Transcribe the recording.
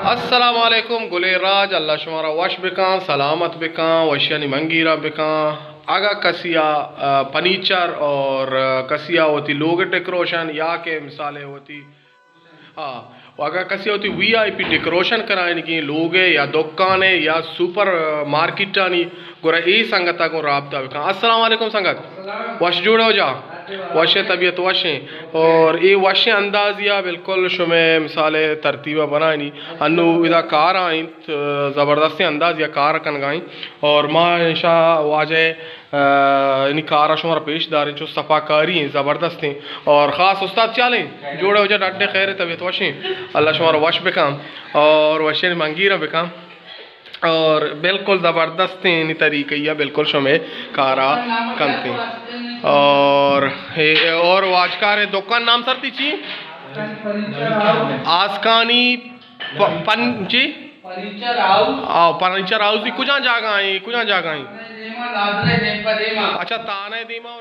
अस्सलाम वालेकुम गुले राज अल्लाह शुमारा वश बिका सलामत बिका वशियानी मंगीरा बिका आगा कसिया फर्नीचर और कसिया होती लोग डेकोरेशन या के मिसालें होती। हाँ, अगर कसी होती वीआईपी डेकोरेशन कराने की लोग या दुकान या सुपर मार्केट आनी गोरा ई संगत को राबता बिका। अस्सलाम वालेकुम संगत वश जुड़े हो जा वश तबीयत वशे और ये वश अंदाज या बिल्कुल शुमे मिसाले तरतीबा बनाई अनु इदा कार आई ज़बरदस्ती अंदाज या कार कन गई और माँ इंशा वाजे इन कार शुमार पेशदार जो सफ़ाकारी हैं ज़बरदस्त हैं और ख़ास उस्ताद चालें जोड़े हो जा डटे खैर तबीयत वशें अल्लाह शुमार वश बिकाम और वशे मंगीरा बिकाम और बिल्कुल ज़बरदस्त इन तरीके या बिल्कुल शुमे कारा कनते और वाजकार दुकान नाम सर ची आसकानी पंजी फर्नीचर हाउस कुछ जगह आई अच्छा ताने दीमा